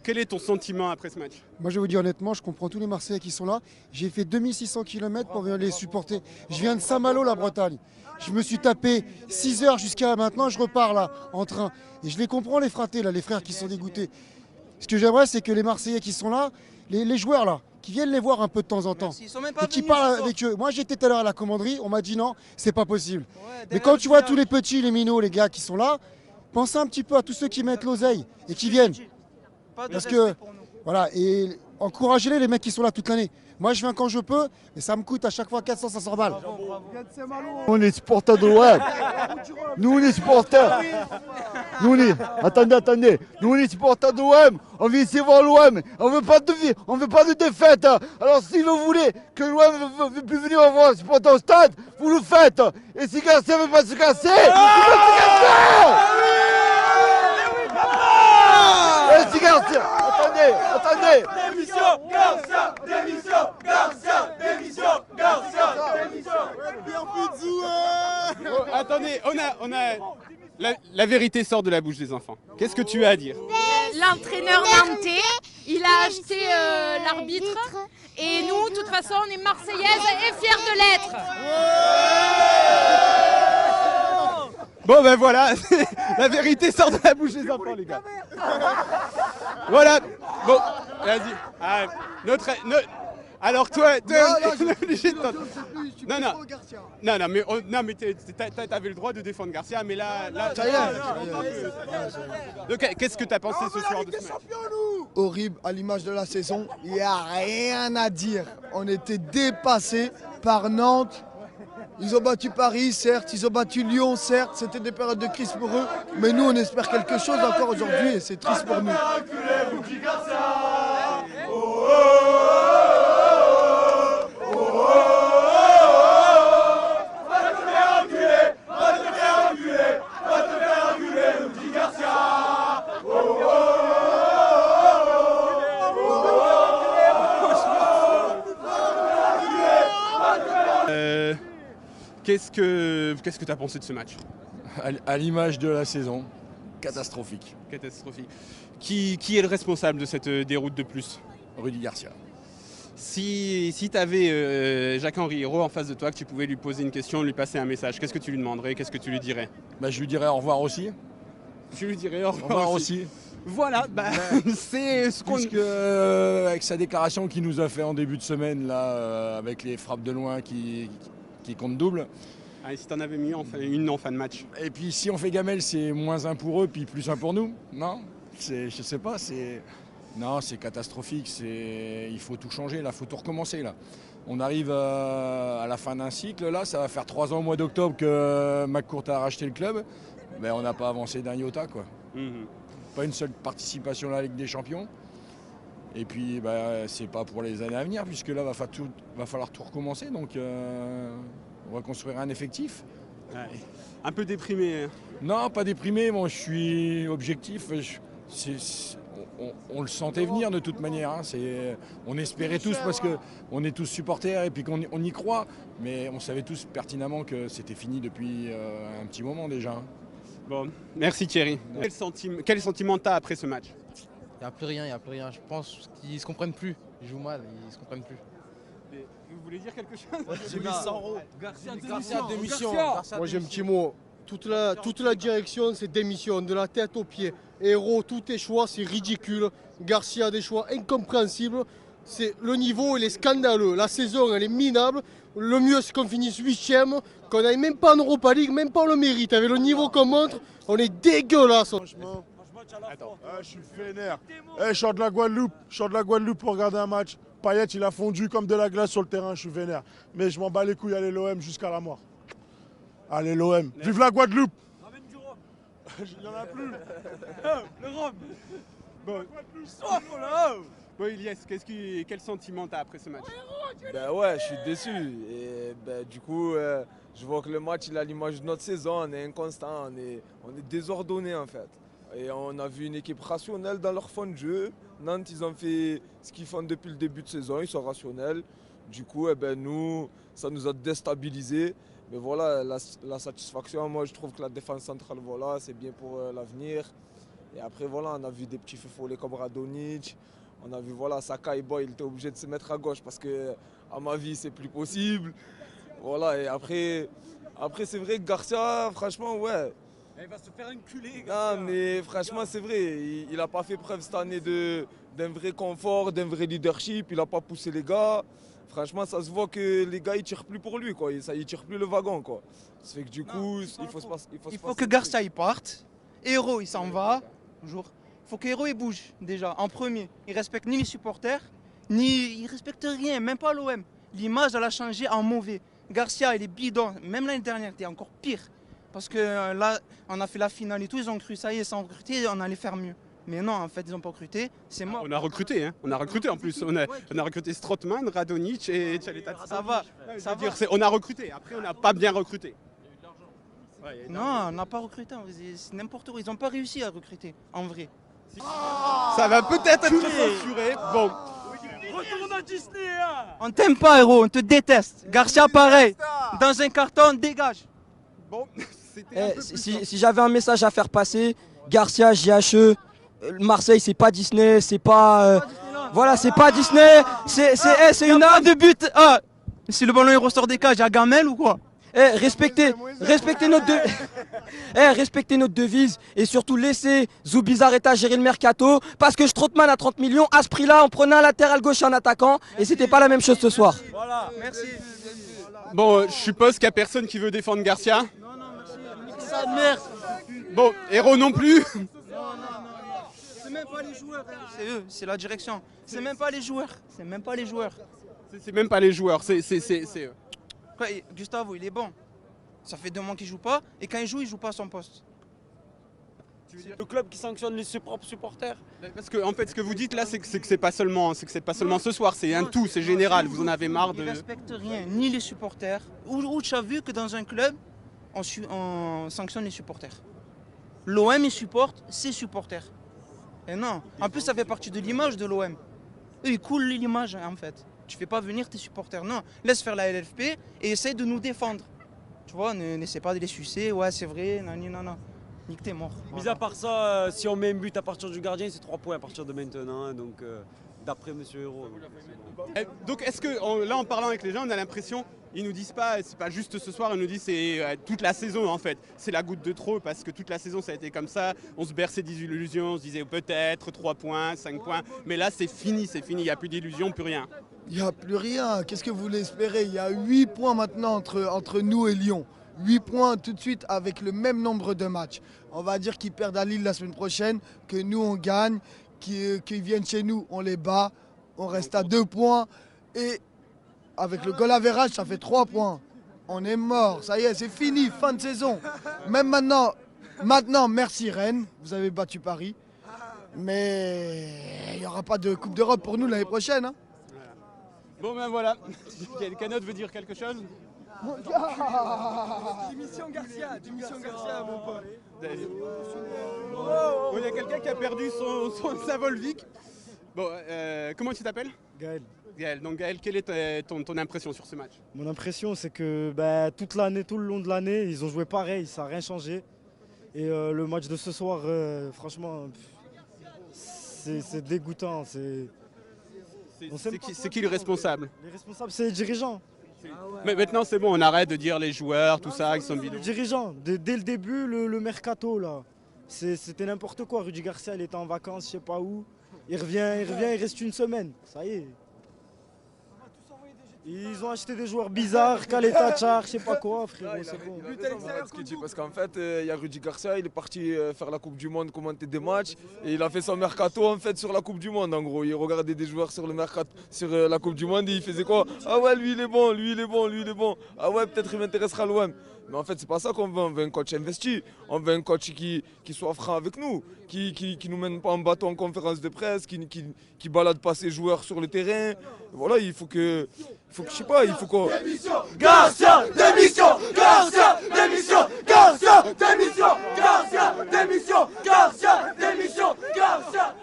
Quel est ton sentiment après ce match? Moi, je vais vous dire honnêtement, je comprends tous les Marseillais qui sont là. J'ai fait 2600 km pour venir les supporter. Je viens de Saint-Malo, la Bretagne. Je me suis tapé 6 heures jusqu'à maintenant, je repars là, en train. Et je les comprends, les fratés, là, les frères qui sont dégoûtés. Ce que j'aimerais, c'est que les Marseillais qui sont là, les joueurs là, qui viennent les voir un peu de temps en temps. Ils sont même pas Et qui venus parlent ce soir. avec eux. Moi, j'étais tout à l'heure à la commanderie, on m'a dit non, c'est pas possible. Ouais, Mais derrière quand le tu vois village. tous les petits, les minots, les gars qui sont là, pensez un petit peu à tous ceux qui mettent l'oseille et qui viennent. Pas de Parce respect que, pour nous. voilà, et encouragez-les, les mecs qui sont là toute l'année. Moi, je viens quand je peux, mais ça me coûte à chaque fois 400-500 balles. On est supporters de l'OM. Nous, on est supporters. Nous, attendez. Nous, on est supporters de l'OM. On vient ici voir l'OM. On veut pas de défaite. Alors, si vous voulez que l'OM ne veut plus venir voir les supporters au stade, vous le faites. Et si Garcia ne veut pas se casser, il veut se casser. Et si Garcia, attendez. Attendez, on a la vérité sort de la bouche des enfants. Qu'est-ce que tu as à dire? L'entraîneur nantais, il a acheté l'arbitre. Et nous, de toute façon, on est marseillaises et fiers de l'être. Bon ben voilà, la vérité sort de la bouche des enfants les gars. Voilà, bon, vas-y. Ah, alors toi, on est obligé de non, mais t'avais le droit de défendre Garcia, mais là Ça y est. Donc, qu'est-ce que t'as pensé ce soir de ce match? Horrible à l'image de la saison, il n'y a rien à dire. On était dépassés par Nantes. Ils ont battu Paris, certes, ils ont battu Lyon, certes, c'était des périodes de crise pour eux, mais nous on espère quelque chose encore aujourd'hui et c'est triste pour nous. Qu'est-ce que tu as pensé de ce match? À l'image de la saison, catastrophique. Catastrophique. Qui est le responsable de cette déroute de plus? Rudy Garcia. Si tu avais Jacques-Henri Hérault en face de toi, que tu pouvais lui poser une question, lui passer un message, qu'est-ce que tu lui demanderais? Qu'est-ce que tu lui dirais? Je lui dirais au revoir aussi. Tu lui dirais au Au revoir aussi. Voilà, c'est ce qu'on... Puisque avec sa déclaration qu'il nous a fait en début de semaine, là, avec les frappes de loin qui comptent double. Ah, et si t'en avais mis une en fin de match? Et puis si on fait gamelle, c'est -1 pour eux, puis +1 pour nous. Non, je sais pas, c'est catastrophique. Il faut tout changer, là, il faut tout recommencer. Là. On arrive à la fin d'un cycle, là, ça va faire 3 ans au mois d'octobre que McCourt a racheté le club. Mais on n'a pas avancé d'un iota, quoi. Pas une seule participation à la Ligue des Champions. Et puis, c'est pas pour les années à venir, puisque là, va falloir tout recommencer. Donc, on va construire un effectif. Ouais. Un peu déprimé. Non, pas déprimé. Moi, je suis objectif. On le sentait venir de toute manière. Hein. On espérait tous parce qu'on est tous supporters et puis qu'on y croit. Mais on savait tous pertinemment que c'était fini depuis un petit moment déjà. Hein. Bon, merci Thierry. Quel sentiment t'as après ce match? Il n'y a plus rien. Je pense qu'ils se comprennent plus. Ils jouent mal, ils se comprennent plus. Vous voulez dire quelque chose? J'ai mis 100 €. Garcia, démission. Moi j'ai un petit mot. Toute la direction, c'est démission, de la tête aux pieds. Héros, tous tes choix, c'est ridicule. Garcia, des choix incompréhensibles. Le niveau, il est scandaleux. La saison, elle est minable. Le mieux, c'est qu'on finisse 8ème, qu'on n'aille même pas en Europa League, même pas on le mérite. Avec le niveau qu'on montre, on est dégueulasse. Franchement, je suis vénère. Je sors de la Guadeloupe pour regarder un match. Payet, il a fondu comme de la glace sur le terrain, je suis vénère. Mais je m'en bats les couilles, allez l'OM jusqu'à la mort. Allez l'OM, vive la Guadeloupe. Il n'y en a plus. Le rhum. Bon, Ilyes, quel sentiment t'as après ce match? Ouais, je suis déçu. Et du coup, je vois que le match il est à l'image de notre saison. On est inconstant, on est désordonné en fait. Et on a vu une équipe rationnelle dans leur fond de jeu. Nantes, ils ont fait ce qu'ils font depuis le début de saison, ils sont rationnels. Du coup, nous, ça nous a déstabilisés. Mais voilà, la satisfaction, moi je trouve que la défense centrale, voilà, c'est bien pour l'avenir. Et après, voilà, on a vu des petits feux follets comme Radonjic. On a vu, voilà, Sakai Boy, il était obligé de se mettre à gauche parce que, à ma vie, c'est plus possible. Voilà, et après c'est vrai que Garcia, franchement, ouais. Il va se faire enculer. Non, mais franchement, c'est vrai. Il n'a pas fait preuve cette année d'un vrai confort, d'un vrai leadership. Il n'a pas poussé les gars. Franchement, ça se voit que les gars, ils tirent plus pour lui, quoi. Ils ne tirent plus le wagon, quoi. Ça fait que du coup, il faut se passer. Il faut que Garcia il parte. Héros, il s'en va. Toujours. Il faut que Héros il bouge, déjà, en premier. Il respecte ni les supporters, ni. Il respecte rien, même pas l'OM. L'image, elle a changé en mauvais. Garcia, il est bidon. Même l'année dernière, il était encore pire. Parce que là, on a fait la finale et tout, ils ont cru, ça y est, sans recruter, on allait faire mieux. Mais non, en fait, ils n'ont pas recruté, c'est mort. On a recruté, hein. On a recruté en plus. On a recruté Strootman, Radonjic et Tchaleta. Ça va, ça va. On a recruté, après on n'a pas bien recruté. Ouais, non, on n'a pas recruté, c'est n'importe quoi. Ils n'ont pas réussi à recruter, en vrai. Ça va peut-être être censuré. Bon. Retourne à Disney, hein. On t'aime pas, Héros, on te déteste. Garcia, pareil. Dans un carton, dégage. Bon, si j'avais un message à faire passer, Garcia, JHE, Marseille, c'est pas Disney, c'est pas. Voilà, c'est pas Disney, c'est une arme de but. Ah, si le ballon il ressort des cages, il y a Gamel ou quoi? Respectez notre devise et surtout laissez Zubizarreta gérer le mercato parce que Strootman à 30 millions, à ce prix-là, on prenait un latéral gauche et un attaquant et c'était pas la même chose ce soir. Voilà, merci. Bon, je suppose qu'il n'y a personne qui veut défendre Garcia. Non, merci. Ça merde. Bon, Héros non plus. Non. C'est même pas les joueurs. C'est eux, c'est la direction. C'est même pas les joueurs. C'est même pas les joueurs. C'est même pas les joueurs, c'est eux. Quoi, Gustavo, il est bon. Ça fait 2 mois qu'il joue pas, et quand il joue pas à son poste. Le club qui sanctionne ses propres supporters. Parce que en fait, ce que vous dites là, c'est que c'est pas seulement ce soir, c'est un tout, c'est général. Vous en avez marre de. Ils respectent rien, ni les supporters. Où tu as vu que dans un club, on sanctionne les supporters. L'OM il supporte ses supporters. Et non. En plus, ça fait partie de l'image de l'OM. Eux, ils coulent l'image en fait. Tu fais pas venir tes supporters, non. Laisse faire la LFP et essaye de nous défendre. Tu vois, n'essaie pas de les sucer, ouais c'est vrai, non. Nique t'es mort. Mis à part ça, si on met un but à partir du gardien, c'est 3 points à partir de maintenant, donc d'après Monsieur Héros. Donc est-ce que, là en parlant avec les gens, on a l'impression, ils nous disent pas, c'est pas juste ce soir, ils nous disent c'est toute la saison en fait. C'est la goutte de trop parce que toute la saison ça a été comme ça, on se berçait d'illusions, on se disait peut-être 3 points, 5 points, mais là c'est fini, il n'y a plus d'illusions, plus rien. Il n'y a plus rien. Qu'est-ce que vous voulez espérer? Il y a 8 points maintenant entre nous et Lyon. 8 points tout de suite avec le même nombre de matchs. On va dire qu'ils perdent à Lille la semaine prochaine, que nous on gagne, qu'ils viennent chez nous, on les bat, on reste à 2 points. Et avec le goal average, ça fait 3 points. On est mort, ça y est, c'est fini, fin de saison. Même maintenant, merci Rennes, vous avez battu Paris. Mais il n'y aura pas de Coupe d'Europe pour nous l'année prochaine. Hein. Bon ben voilà, Canotte veut dire quelque chose? Mon gars, Démission Garcia, mon pote. Il y a quelqu'un qui a perdu sa Volvic. Bon, comment tu t'appelles? Gaël. Donc Gaël, quelle est ton impression sur ce match? Mon impression, c'est que toute l'année, tout le long de l'année, ils ont joué pareil, ça n'a rien changé. Et le match de ce soir, franchement, c'est dégoûtant. C'est qui le responsable? Les responsables, c'est les dirigeants. Mais maintenant, c'est bon, on arrête de dire les joueurs, tout ça, qui sont bidons. Les dirigeants, dès le début, le mercato, là, c'était n'importe quoi. Rudy Garcia, il était en vacances, je sais pas où. Il revient, il reste une semaine. Ça y est. Ils ont acheté des joueurs bizarres, Caleta, Char, je sais pas quoi, frérot, c'est bon. Parce qu'en fait, il y a Rudy Garcia, il est parti faire la Coupe du Monde, commenter des matchs, et il a fait son mercato en fait sur la Coupe du Monde. En gros, il regardait des joueurs sur le mercato, sur la Coupe du Monde, et il faisait quoi? Ah ouais, lui il est bon, lui il est bon, lui il est bon. Ah ouais, peut-être il m'intéressera à l'OM. Mais en fait, c'est pas ça qu'on veut. On veut un coach investi. On veut un coach qui soit franc avec nous, qui nous mène pas en bateau en conférence de presse, qui balade pas ses joueurs sur le terrain. Voilà, il faut que je sais pas, il faut qu'on... Garcia, démission! Garcia, démission! Garcia, démission! Garcia, démission! Garcia, démission! Garcia!